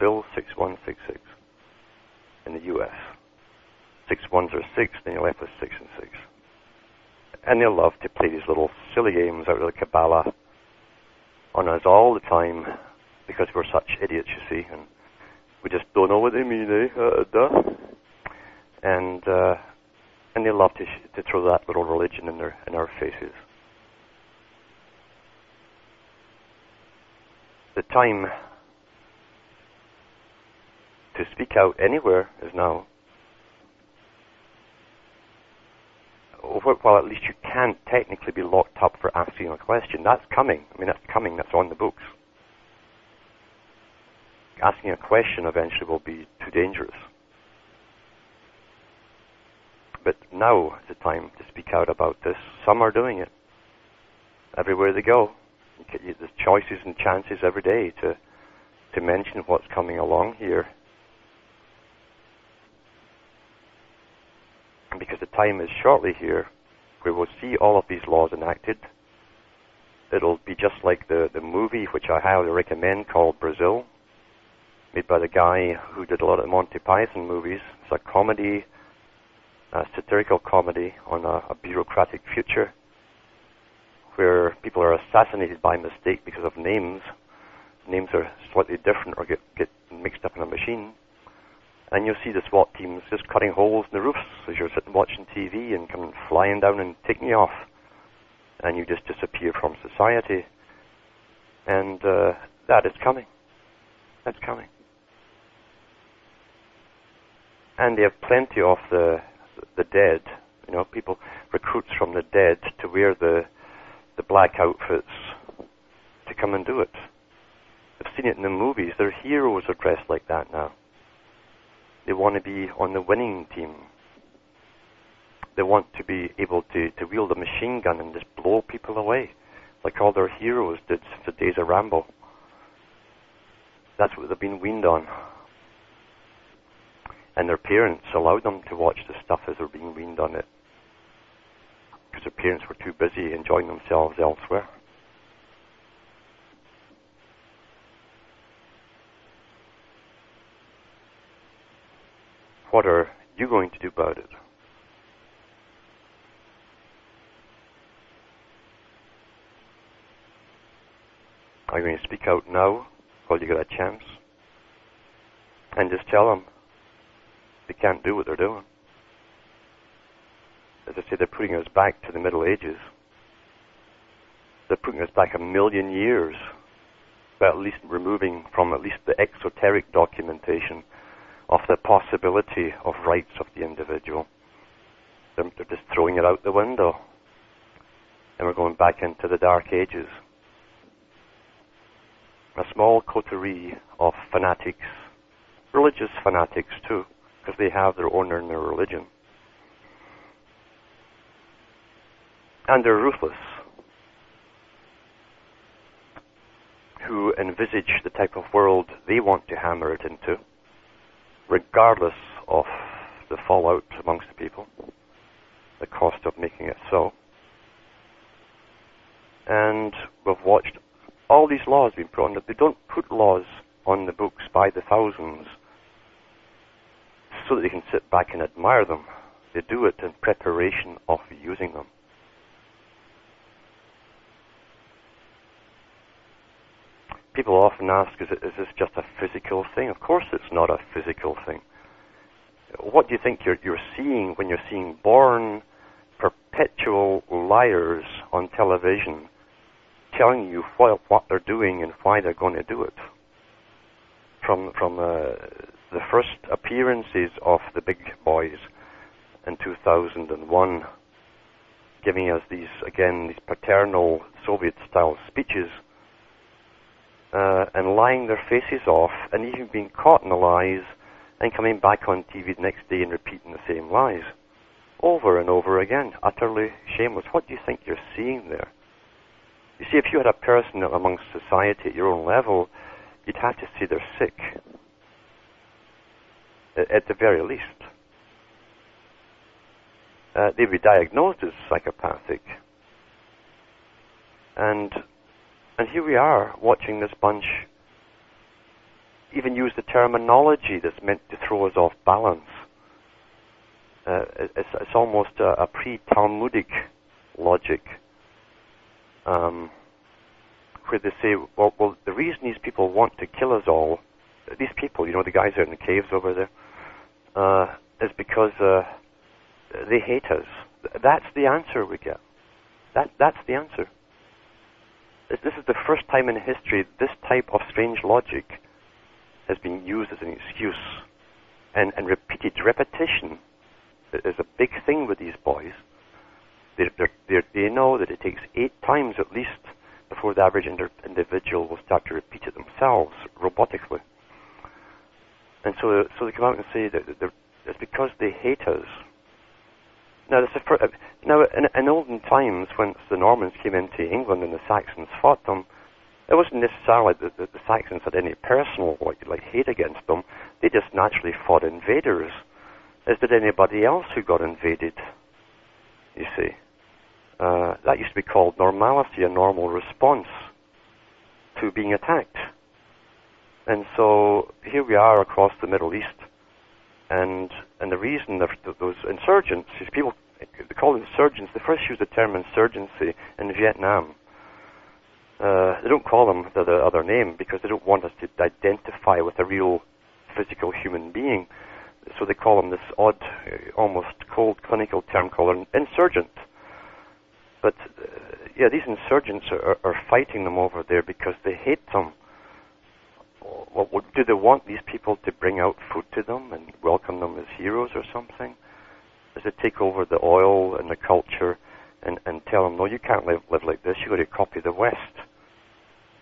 Bill 6166 in the US. 6 ones are 6, then you're left with 6 and 6. And they love to play these little silly games out of the Kabbalah on us all the time, because we're such idiots, you see, and we just don't know what they mean, And they love to throw that little religion in our faces. The time to speak out anywhere is now. Well, at least you can't technically be locked up for asking a question. That's coming. I mean, that's coming. That's on the books. Asking a question eventually will be too dangerous. But now is the time to speak out about this. Some are doing it. Everywhere they go. There's choices and chances every day to mention what's coming along here. And because the time is shortly here, we will see all of these laws enacted. It'll be just like the movie, which I highly recommend, called Brazil, made by the guy who did a lot of Monty Python movies. It's a comedy, a satirical comedy on a bureaucratic future where people are assassinated by mistake because of names. Names are slightly different or get mixed up in a machine. And you'll see the SWAT teams just cutting holes in the roofs as you're sitting watching TV and coming flying down and taking you off. And you just disappear from society. And that is coming. That's coming. And they have plenty of the dead, you know, people, recruits from the dead to wear the black outfits to come and do it. I've seen it in the movies. Their heroes are dressed like that now. They want to be on the winning team. They want to be able to wield a machine gun and just blow people away, like all their heroes did since the days of Rambo. That's what they've been weaned on. And their parents allowed them to watch the stuff as they're being weaned on it, because their parents were too busy enjoying themselves elsewhere. What are you going to do about it? Are you going to speak out now while you get a chance? And just tell them they can't do what they're doing. As I say, they're putting us back to the Middle Ages. They're putting us back 1,000,000 years, but at least removing from at least the exoteric documentation of the possibility of rights of the individual. They're just throwing it out the window. And we're going back into the Dark Ages. a small coterie of fanatics, religious fanatics too, because they have their own inner religion. And they're ruthless, who envisage the type of world they want to hammer it into, regardless of the fallout amongst the people, the cost of making it so. And we've watched all these laws being put on. They don't put laws on the books by the thousands so that they can sit back and admire them. They do it in preparation of using them. People often ask, is this just a physical thing? Of course it's not a physical thing. What do you think you're seeing when you're seeing born, perpetual liars on television telling you what they're doing and why they're going to do it? From the first appearances of the big boys in 2001, giving us these paternal Soviet-style speeches, and lying their faces off, and even being caught in the lies, and coming back on TV the next day and repeating the same lies over and over again, utterly shameless. What do you think you're seeing there? You see, if you had a person amongst society at your own level, you'd have to say they're sick, at the very least. They'd be diagnosed as psychopathic. And here we are, watching this bunch even use the terminology that's meant to throw us off balance. It's almost a pre-Talmudic logic, where they say, well, the reason these people want to kill us all, these people, the guys out in the caves over there, is because they hate us. That's the answer we get. That's the answer. This is the first time in history this type of strange logic has been used as an excuse. And repeated repetition is a big thing with these boys. They know that it takes 8 times at least before the average individual will start to repeat it themselves, robotically. And so they come out and say that it's because they hate us. Now, in olden times, when the Normans came into England and the Saxons fought them, it wasn't necessarily that the Saxons had any personal like hate against them. They just naturally fought invaders, as did anybody else who got invaded. You see, that used to be called normality, a normal response to being attacked. And so here we are across the Middle East. And the reason those insurgents, these people, they call them insurgents, they first used the term insurgency in Vietnam. They don't call them the other name because they don't want us to identify with a real physical human being. So they call them this odd, almost cold clinical term called an insurgent. But these insurgents are fighting them over there because they hate them. Well, do they want these people to bring out food to them and welcome them as heroes or something? Does it take over the oil and the culture and tell them, no, you can't live like this, you've got to copy the West.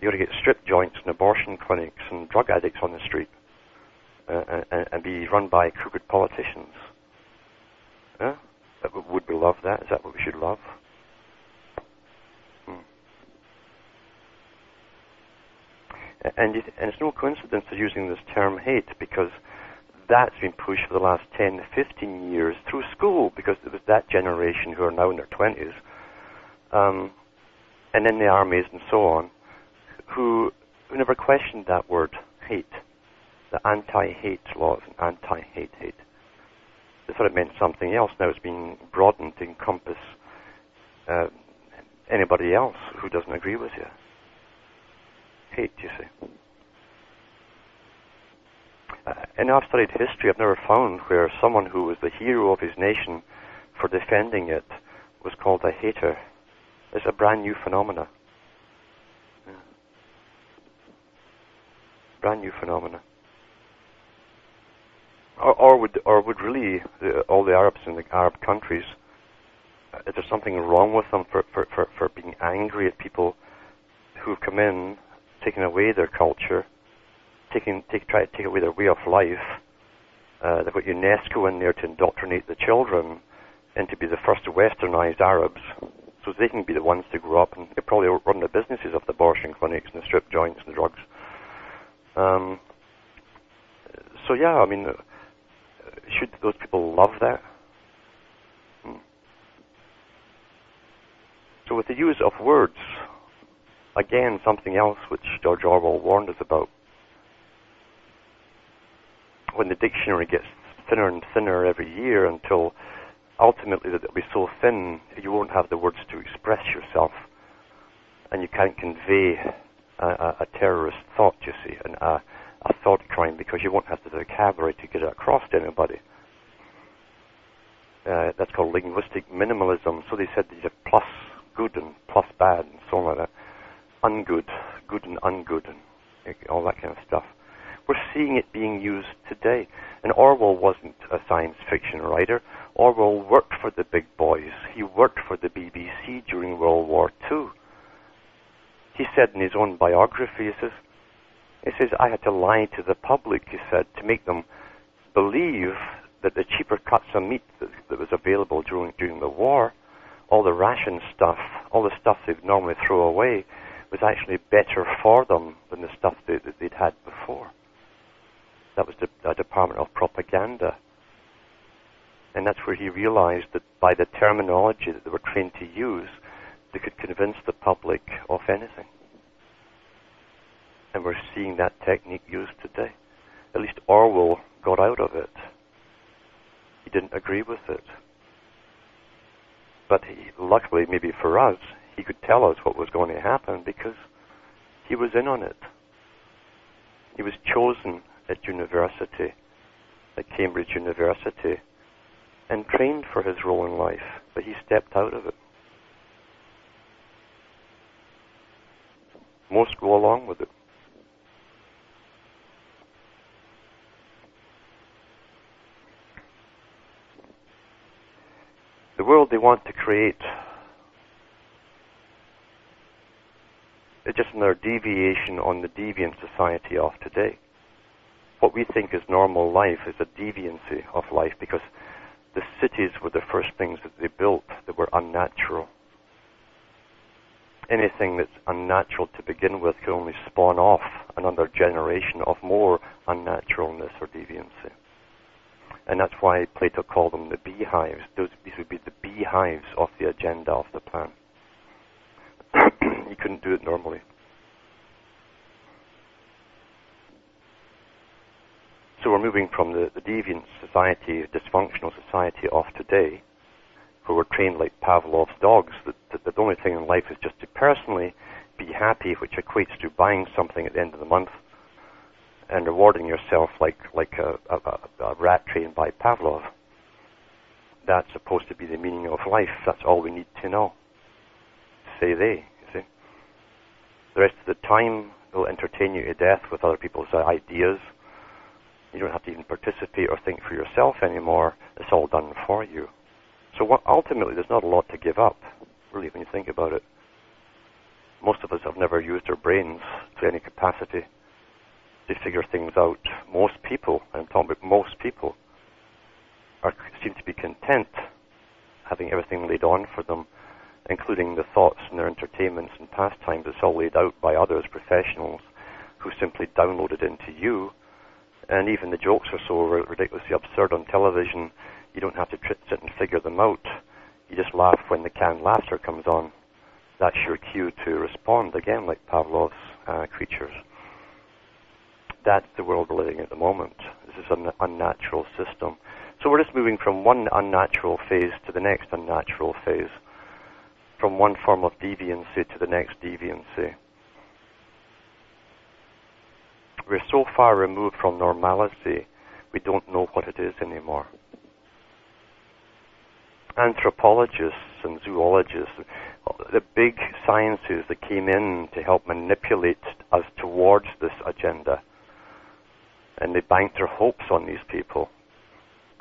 You've got to get strip joints and abortion clinics and drug addicts on the street and be run by crooked politicians. Would we love that? Is that what we should love? And it's no coincidence they're using this term hate, because that's been pushed for the last 10, 15 years through school, because it was that generation who are now in their 20s, and in the armies and so on, who never questioned that word, hate, the anti-hate laws and anti-hate. They thought it meant something else. Now it's been broadened to encompass anybody else who doesn't agree with you. Hate, you see. And I've studied history. I've never found where someone who was the hero of his nation for defending it was called a hater. It's a brand new phenomena. Yeah. Brand new phenomena. Or would really all the Arabs in the Arab countries, is there something wrong with them for being angry at people who've come in taking away their culture, try to take away their way of life. They've got UNESCO in there to indoctrinate the children and to be the first westernized Arabs, so they can be the ones to grow up and they probably run the businesses of the abortion clinics and the strip joints and the drugs. So yeah, I mean, should those people love that? So with the use of words, again, something else which George Orwell warned us about. When the dictionary gets thinner and thinner every year until ultimately that it'll be so thin you won't have the words to express yourself and you can't convey a terrorist thought, you see, and a thought crime, because you won't have the vocabulary to get it across to anybody. That's called linguistic minimalism. So they said these are plus good and plus bad and so on like that. Ungood, good and ungood, and all that kind of stuff. We're seeing it being used today. And Orwell wasn't a science fiction writer. Orwell worked for the big boys. He worked for the BBC during World War II. He said in his own biography, he says, I had to lie to the public, he said, to make them believe that the cheaper cuts of meat that was available during the war, all the ration stuff, all the stuff they'd normally throw away, was actually better for them than the stuff that they'd had before. That was the Department of Propaganda. And that's where he realized that by the terminology that they were trained to use, they could convince the public of anything. And we're seeing that technique used today. At least Orwell got out of it. He didn't agree with it. But luckily, maybe for us, he could tell us what was going to happen because he was in on it. He was chosen at university, at Cambridge University, and trained for his role in life, but he stepped out of it. Most go along with it. The world they want to create is just another deviation on the deviant society of today. What we think is normal life is a deviancy of life because the cities were the first things that they built that were unnatural. Anything that's unnatural to begin with can only spawn off another generation of more unnaturalness or deviancy. And that's why Plato called them the beehives. These would be the beehives of the agenda of the plan. You couldn't do it normally. So we're moving from the deviant society, dysfunctional society of today, where we're trained like Pavlov's dogs, that the only thing in life is just to personally be happy, which equates to buying something at the end of the month and rewarding yourself like a rat trained by Pavlov. That's supposed to be the meaning of life. That's all we need to know. Say they, you see. The rest of the time, they'll entertain you to death with other people's ideas. You don't have to even participate or think for yourself anymore. It's all done for you. So ultimately, there's not a lot to give up, really, when you think about it. Most of us have never used our brains to any capacity to figure things out. Most people, and I'm talking about most people, seem to be content having everything laid on for them, including the thoughts and their entertainments and pastimes. It's all laid out by others, professionals, who simply download it into you. And even the jokes are so ridiculously absurd on television, you don't have to sit and figure them out. You just laugh when the canned laughter comes on. That's your cue to respond, again, like Pavlov's creatures. That's the world we're living in at the moment. This is an unnatural system. So we're just moving from one unnatural phase to the next unnatural phase, from one form of deviancy to the next deviancy. We're so far removed from normalcy, we don't know what it is anymore. Anthropologists and zoologists, the big sciences that came in to help manipulate us towards this agenda, and they banked their hopes on these people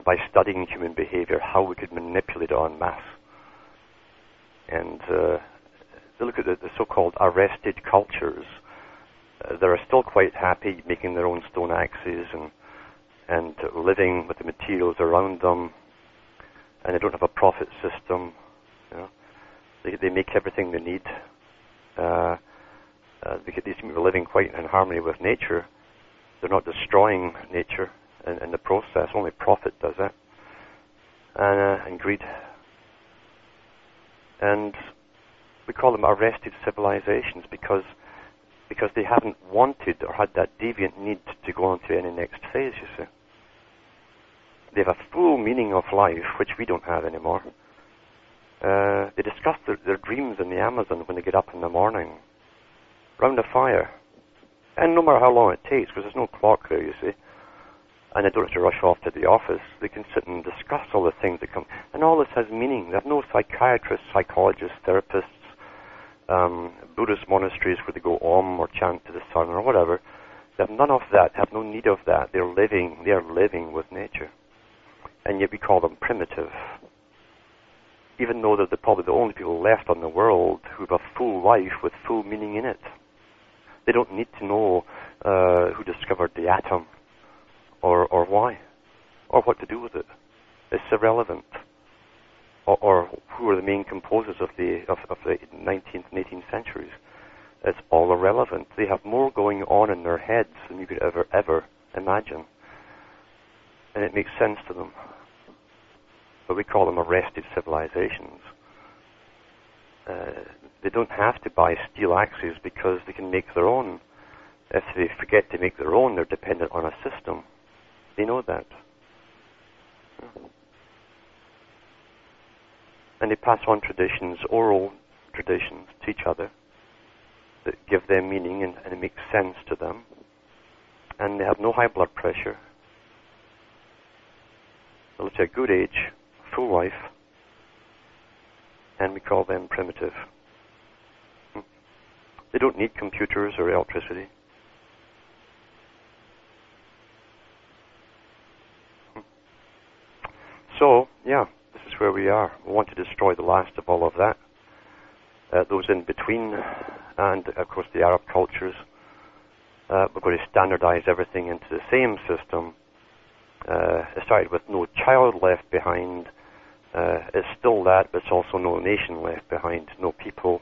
by studying human behavior, how we could manipulate it en masse. And they look at the so-called arrested cultures. that are still quite happy making their own stone axes and living with the materials around them, and they don't have a profit system. You know? They make everything they need. They seem to be living quite in harmony with nature. They're not destroying nature in the process. Only profit does that, and greed. And we call them arrested civilizations because they haven't wanted or had that deviant need to go on to any next phase, you see. They have a full meaning of life, which we don't have anymore. They discuss their dreams in the Amazon when they get up in the morning, round a fire. And no matter how long it takes, because there's no clock there, you see, and they don't have to rush off to the office, they can sit and discuss all the things that come. And all this has meaning. They have no psychiatrists, psychologists, therapists, Buddhist monasteries where they go om or chant to the sun or whatever. They have none of that, have no need of that. They are living with nature. And yet we call them primitive. Even though they're probably the only people left on the world who have a full life with full meaning in it. They don't need to know who discovered the atom or why or what to do with it. It's irrelevant. Or who are the main composers of the 19th and 18th centuries. It's all irrelevant. They have more going on in their heads than you could ever imagine. And it makes sense to them. But we call them arrested civilizations. They don't have to buy steel axes because they can make their own. If they forget to make their own, they're dependent on a system. They know that. And they pass on traditions, oral traditions, to each other that give them meaning and it makes sense to them. And they have no high blood pressure. They live to a good age, full life, and we call them primitive. They don't need computers or electricity. So, yeah, this is where we are. We want to destroy the last of all of that. Those in between, and of course the Arab cultures. We're going to standardize everything into the same system. It started with no child left behind. It's still that, but it's also no nation left behind, no people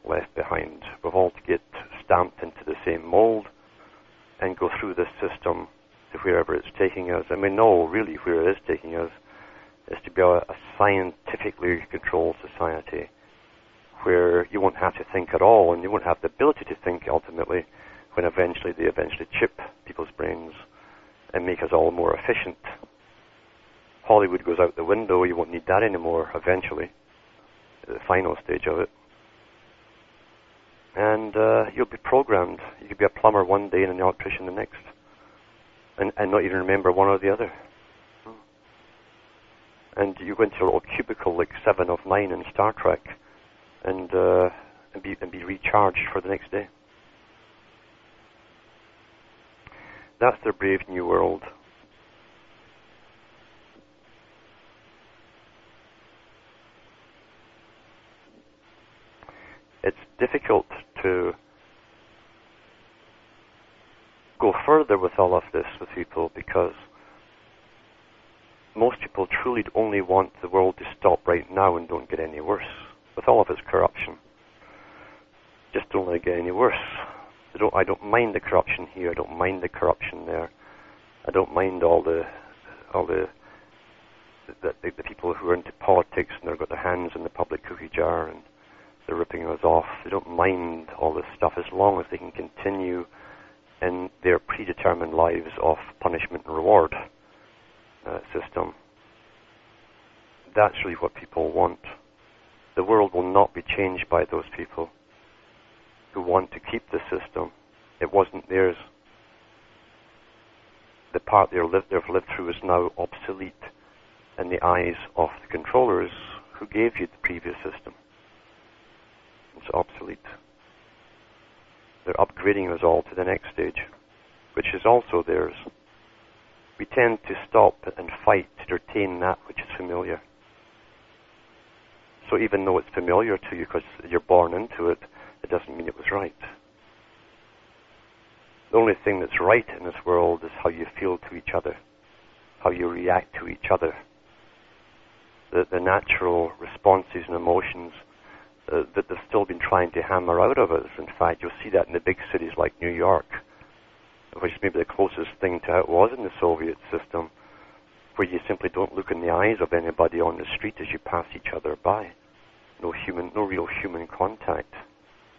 left behind. We've all to get stamped into the same mold and go through this system to wherever it's taking us. And we know really where it is taking us is to be a scientifically controlled society where you won't have to think at all and you won't have the ability to think ultimately when they eventually chip people's brains and make us all more efficient. Hollywood goes out the window, you won't need that anymore eventually, the final stage of it. And you'll be programmed. You could be a plumber one day and an electrician the next. And not even remember one or the other. And you go into a little cubicle like 7 of 9 in Star Trek and be recharged for the next day. That's their brave new world. It's difficult to go further with all of this with people because most people truly only want the world to stop right now and don't get any worse with all of its corruption. Just don't let it get any worse. I don't mind the corruption here. I don't mind the corruption there. I don't mind all the people who are into politics and they've got their hands in the public cookie jar and they're ripping us off. They don't mind all this stuff as long as they can continue in their predetermined lives of punishment and reward system. That's really what people want. The world will not be changed by those people who want to keep the system. It wasn't theirs. The part they've lived through is now obsolete in the eyes of the controllers who gave you the previous system. It's obsolete. They're upgrading us all to the next stage, which is also theirs. We tend to stop and fight to retain that which is familiar. So even though it's familiar to you because you're born into it, it doesn't mean it was right. the only thing that's right in this world is how you feel to each other, how you react to each other. The natural responses and emotions that they've still been trying to hammer out of us. In fact, you'll see that in the big cities like New York, which is maybe the closest thing to how it was in the Soviet system, where you simply don't look in the eyes of anybody on the street as you pass each other by. No real human contact.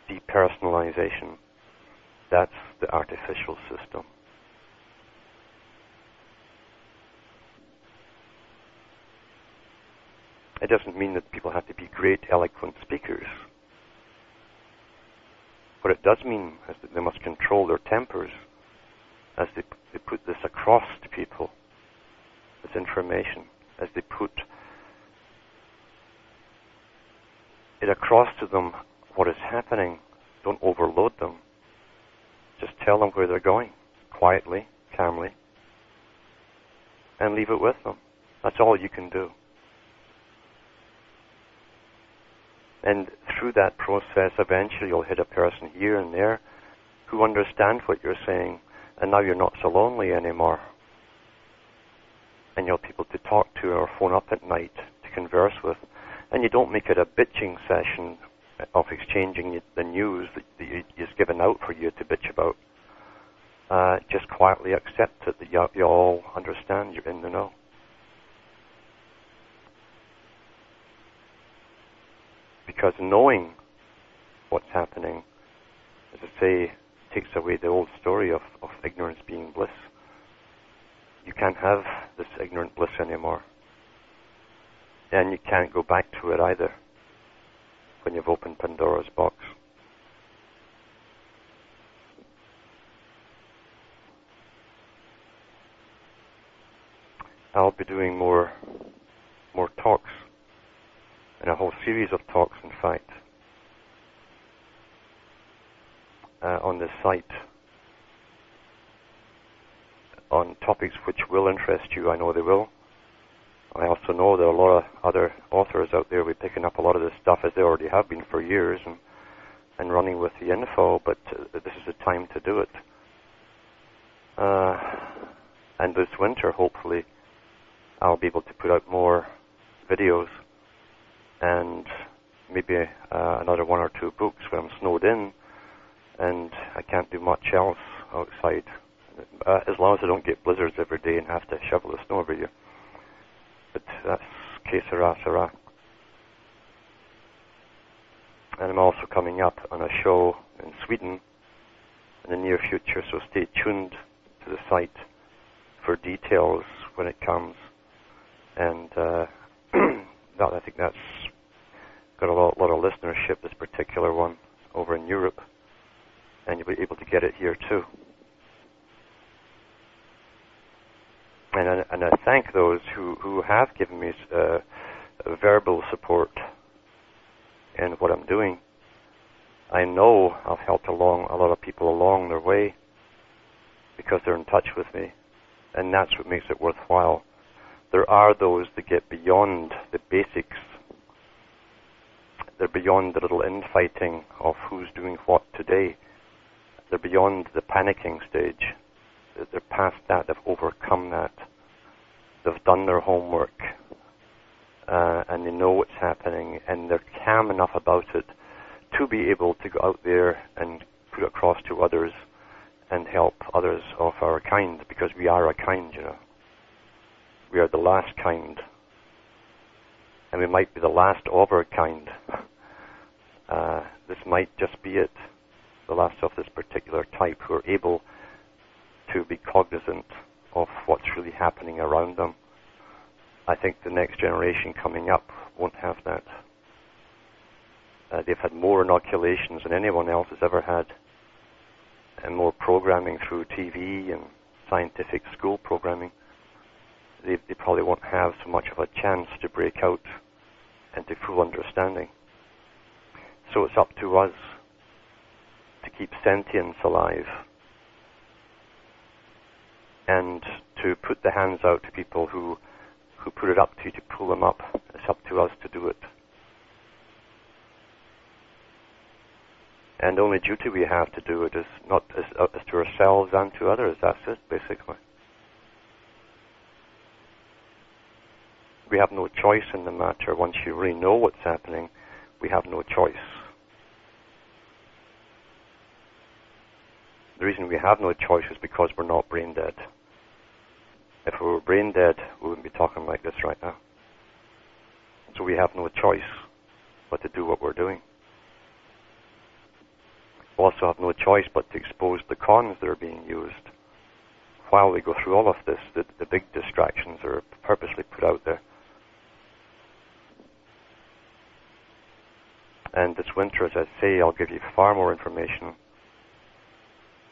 Depersonalization. That's the artificial system. It doesn't mean that people have to be great, eloquent speakers. What it does mean is that they must control their tempers as they put this across to people, this information, as they put it across to them what is happening. Don't overload them. Just tell them where they're going, quietly, calmly, and leave it with them. That's all you can do. And through that process, eventually you'll hit a person here and there who understands what you're saying, and now you're not so lonely anymore. And you'll have people to talk to or phone up at night to converse with. And you don't make it a bitching session of exchanging the news that is given out for you to bitch about. Just quietly accept it, that you all understand you're in the know. Because knowing what's happening, as I say, takes away the old story of ignorance being bliss. You can't have this ignorant bliss anymore. And you can't go back to it either when you've opened Pandora's box. I'll be doing more talks, and a whole series of talks, in fact, on this site, on topics which will interest you. I know they will. I also know there are a lot of other authors out there who are picking up a lot of this stuff, as they already have been for years, and running with the info, but this is the time to do it. And this winter, hopefully, I'll be able to put out more videos and maybe another one or two books when I'm snowed in and I can't do much else outside, as long as I don't get blizzards every day and have to shovel the snow every year. But that's que sera, sera. And I'm also coming up on a show in Sweden in the near future, so stay tuned to the site for details when it comes. And I think that's got a lot of listenership, this particular one, over in Europe. And you'll be able to get it here too. And I thank those who have given me verbal support in what I'm doing. I know I've helped along a lot of people along their way because they're in touch with me, and that's what makes it worthwhile. There are those that get beyond the basics. They're beyond the little infighting of who's doing what today. They're beyond the panicking stage. They're past that. They've overcome that. They've done their homework, and they know what's happening, and they're calm enough about it to be able to go out there and put it across to others and help others of our kind, because we are a kind, you know. We are the last kind, and we might be the last of our kind. This might just be it, the last of this particular type who are able to be cognizant of what's really happening around them. I think the next generation coming up won't have that. They've had more inoculations than anyone else has ever had, and more programming through TV and scientific school programming. They probably won't have so much of a chance to break out into full understanding. So it's up to us to keep sentience alive and to put the hands out to people who put it up to you, to pull them up. It's up to us to do it. And the only duty we have to do it is not as to ourselves and to others. That's it, basically. We have no choice in the matter. Once you really know what's happening, we have no choice. The reason we have no choice is because we're not brain dead. If we were brain dead, we wouldn't be talking like this right now. So we have no choice but to do what we're doing. We also have no choice but to expose the cons that are being used. While we go through all of this, the big distractions are purposely put out there. And this winter, as I say, I'll give you far more information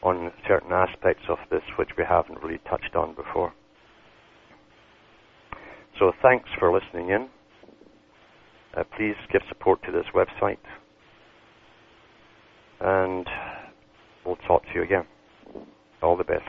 on certain aspects of this which we haven't really touched on before. So thanks for listening in. Please give support to this website. And we'll talk to you again. All the best.